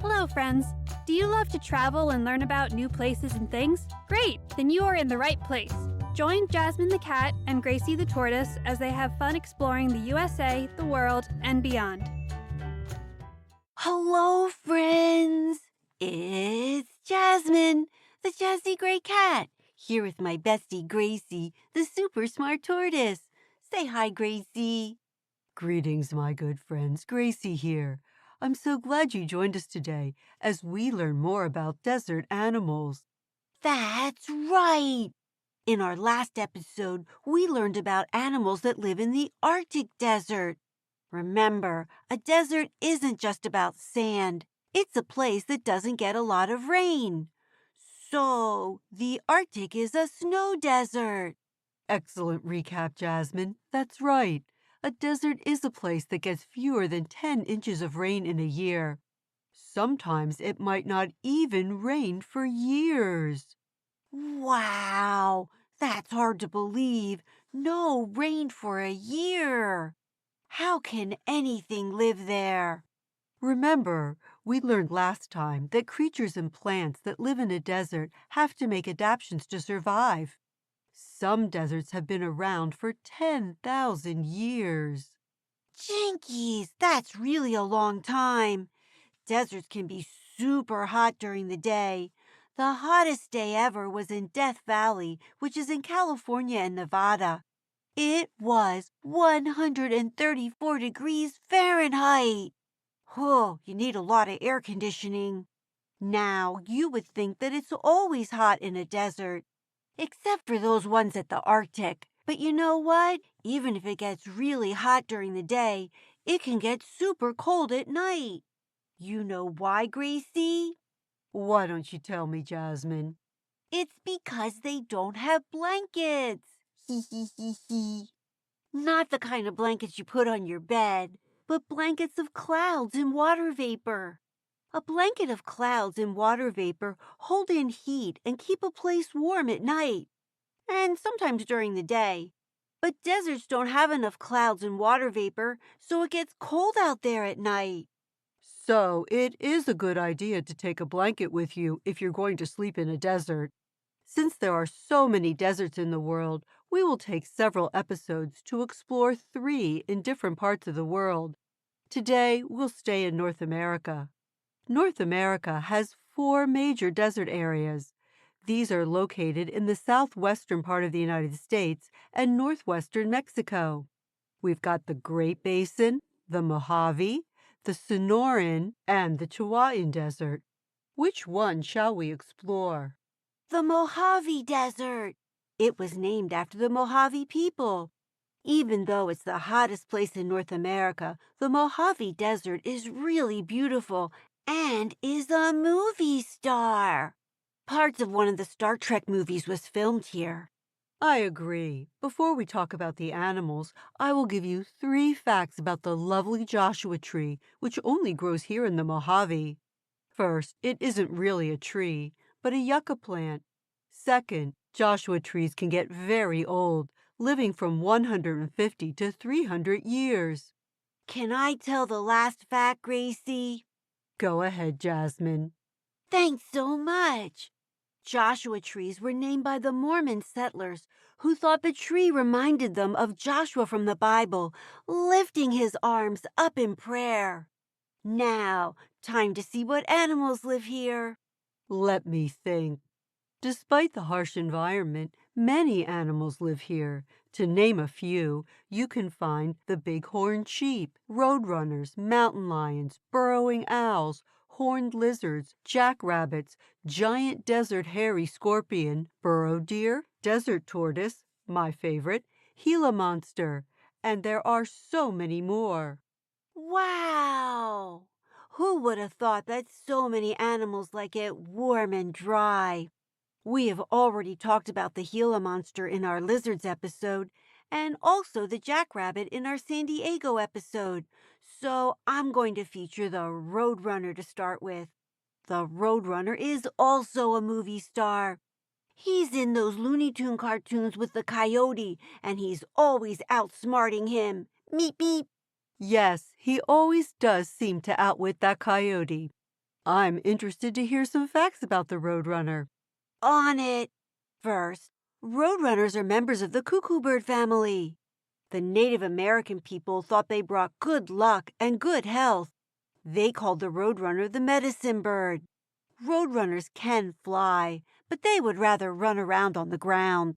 Hello, friends. Do you love to travel and learn about new places and things? Great! Then you are in the right place. Join Jasmine the cat and Gracie the tortoise as they have fun exploring the USA, the world, and beyond. Hello, friends. It's Jasmine, the Jazzy Gray Cat, here with my bestie Gracie, the super smart tortoise. Say hi, Gracie. Greetings, my good friends. Gracie here. I'm so glad you joined us today as we learn more about desert animals. That's right. In our last episode, we learned about animals that live in the Arctic desert. Remember, a desert isn't just about sand. It's a place that doesn't get a lot of rain. So, the Arctic is a snow desert. Excellent recap, Jasmine. That's right. A desert is a place that gets fewer than 10 inches of rain in a year. Sometimes it might not even rain for years. Wow, that's hard to believe. No rain for a year. How can anything live there? Remember, we learned last time that creatures and plants that live in a desert have to make adaptations to survive. Some deserts have been around for 10,000 years. Jinkies, that's really a long time. Deserts can be super hot during the day. The hottest day ever was in Death Valley, which is in California and Nevada. It was 134 degrees Fahrenheit. Oh, you need a lot of air conditioning. Now, you would think that it's always hot in a desert, except for those ones at the Arctic. But you know what? Even if it gets really hot during the day, it can get super cold at night. You know why, Gracie? Why don't you tell me, Jasmine? It's because they don't have blankets. Hee hee hee hee. Not the kind of blankets you put on your bed, but blankets of clouds and water vapor. A blanket of clouds and water vapor hold in heat and keep a place warm at night, and sometimes during the day. But deserts don't have enough clouds and water vapor, so it gets cold out there at night. So it is a good idea to take a blanket with you if you're going to sleep in a desert. Since there are so many deserts in the world, we will take several episodes to explore 3 in different parts of the world. Today, we'll stay in North America. North America has 4 major desert areas. These are located in the southwestern part of the United States and northwestern Mexico. We've got the Great Basin, the Mojave, the Sonoran, and the Chihuahuan Desert. Which one shall we explore? The Mojave Desert. It was named after the Mojave people. Even though it's the hottest place in North America, the Mojave Desert is really beautiful and is a movie star. Parts of one of the Star Trek movies was filmed here. I agree. Before we talk about the animals, I will give you 3 facts about the lovely Joshua tree, which only grows here in the Mojave. First, it isn't really a tree, but a yucca plant. Second, Joshua trees can get very old, living from 150 to 300 years. Can I tell the last fact, Gracie? Go ahead, Jasmine. Thanks so much. Joshua trees were named by the Mormon settlers who thought the tree reminded them of Joshua from the Bible, lifting his arms up in prayer. Now, time to see what animals live here. Let me think. Despite the harsh environment, many animals live here. To name a few, you can find the bighorn sheep, roadrunners, mountain lions, burrowing owls, horned lizards, jackrabbits, giant desert hairy scorpion, burrow deer, desert tortoise, my favorite, Gila monster, and there are so many more. Wow! Who would have thought that so many animals like it warm and dry? We have already talked about the Gila monster in our lizards episode, and also the jackrabbit in our San Diego episode, so I'm going to feature the Roadrunner to start with. The Roadrunner is also a movie star. He's in those Looney Tune cartoons with the coyote, and he's always outsmarting him. Meep, meep. Yes, he always does seem to outwit that coyote. I'm interested to hear some facts about the roadrunner. On it! First, roadrunners are members of the cuckoo bird family. The Native American people thought they brought good luck and good health. They called the roadrunner the medicine bird. Roadrunners can fly, but they would rather run around on the ground.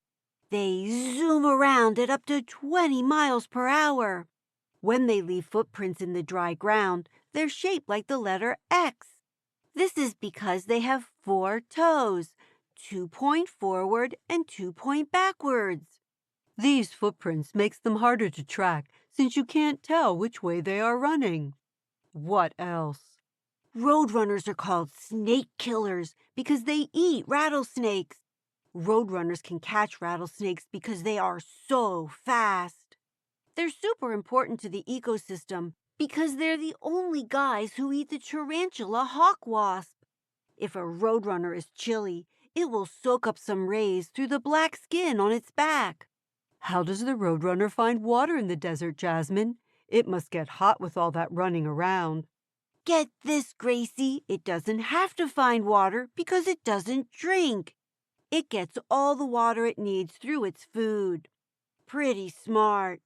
They zoom around at up to 20 miles per hour. When they leave footprints in the dry ground, they're shaped like the letter X. This is because they have 4 toes, 2 point forward and 2 point backwards. These footprints makes them harder to track since you can't tell which way they are running. What else? Roadrunners are called snake killers because they eat rattlesnakes. Roadrunners can catch rattlesnakes because they are so fast. They're super important to the ecosystem because they're the only guys who eat the tarantula hawk wasp. If a roadrunner is chilly, it will soak up some rays through the black skin on its back. How does the roadrunner find water in the desert, Jasmine? It must get hot with all that running around. Get this, Gracie, it doesn't have to find water because it doesn't drink. It gets all the water it needs through its food. Pretty smart.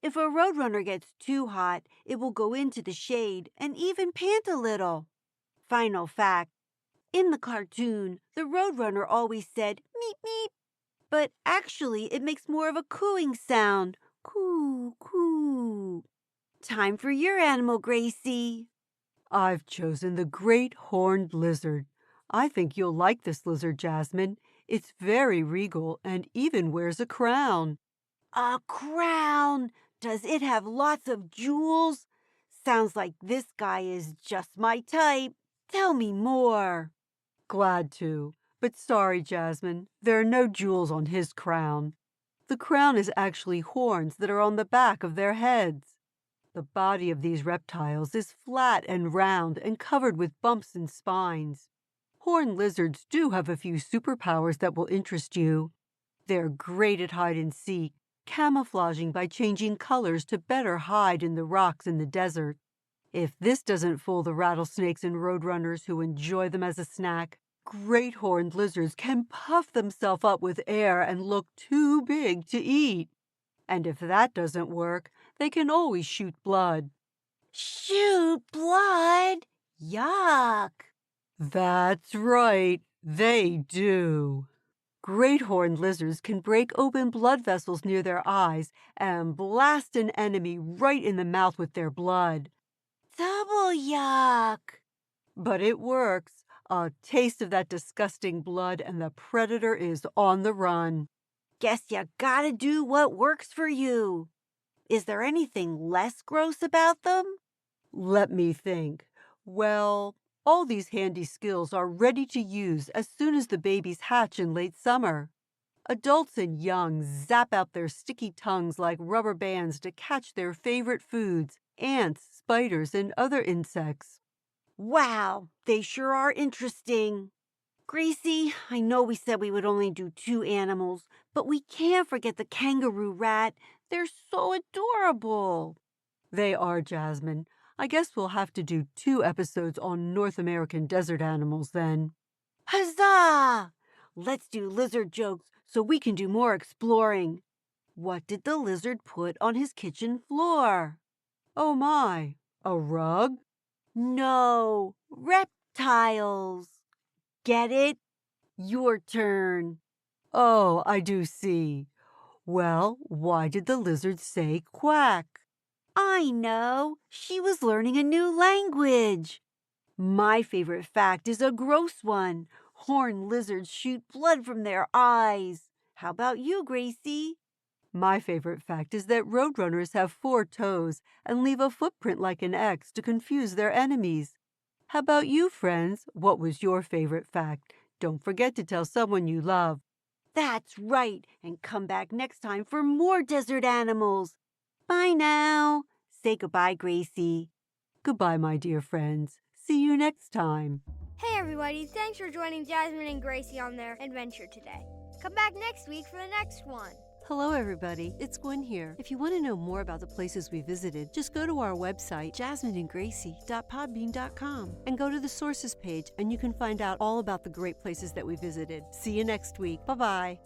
If a roadrunner gets too hot, it will go into the shade and even pant a little. Final fact. In the cartoon, the roadrunner always said, meep, meep. But actually, it makes more of a cooing sound. Coo, coo. Time for your animal, Gracie. I've chosen the great horned lizard. I think you'll like this lizard, Jasmine. It's very regal and even wears a crown. A crown! Does it have lots of jewels? Sounds like this guy is just my type. Tell me more. Glad to, but sorry, Jasmine, there are no jewels on his crown. The crown is actually horns that are on the back of their heads. The body of these reptiles is flat and round and covered with bumps and spines. Horned lizards do have a few superpowers that will interest you. They're great at hide and seek, camouflaging by changing colors to better hide in the rocks in the desert. If this doesn't fool the rattlesnakes and roadrunners who enjoy them as a snack, great horned lizards can puff themselves up with air and look too big to eat. And if that doesn't work, they can always shoot blood. Shoot blood? Yuck. That's right, they do. Great horned lizards can break open blood vessels near their eyes and blast an enemy right in the mouth with their blood. Double yuck. But it works. A taste of that disgusting blood and the predator is on the run. Guess you gotta do what works for you. Is there anything less gross about them? Let me think. Well, all these handy skills are ready to use as soon as the babies hatch in late summer. Adults and young zap out their sticky tongues like rubber bands to catch their favorite foods, ants, spiders, and other insects. Wow, they sure are interesting. Gracie, I know we said we would only do 2 animals, but we can't forget the kangaroo rat. They're so adorable. They are, Jasmine. I guess we'll have to do 2 episodes on North American desert animals then. Huzzah! Let's do lizard jokes so we can do more exploring. What did the lizard put on his kitchen floor? Oh my, a rug? No, reptiles. Get it? Your turn. Oh, I do see. Well, why did the lizard say quack? I know. She was learning a new language. My favorite fact is a gross one. Horned lizards shoot blood from their eyes. How about you, Gracie? My favorite fact is that roadrunners have 4 toes and leave a footprint like an X to confuse their enemies. How about you, friends? What was your favorite fact? Don't forget to tell someone you love. That's right, and come back next time for more desert animals. Bye now. Say goodbye, Gracie. Goodbye, my dear friends. See you next time. Hey everybody, thanks for joining Jasmine and Gracie on their adventure today. Come back next week for the next one. Hello, everybody. It's Gwen here. If you want to know more about the places we visited, just go to our website, jasmineandgracie.podbean.com, and go to the sources page, and you can find out all about the great places that we visited. See you next week. Bye-bye.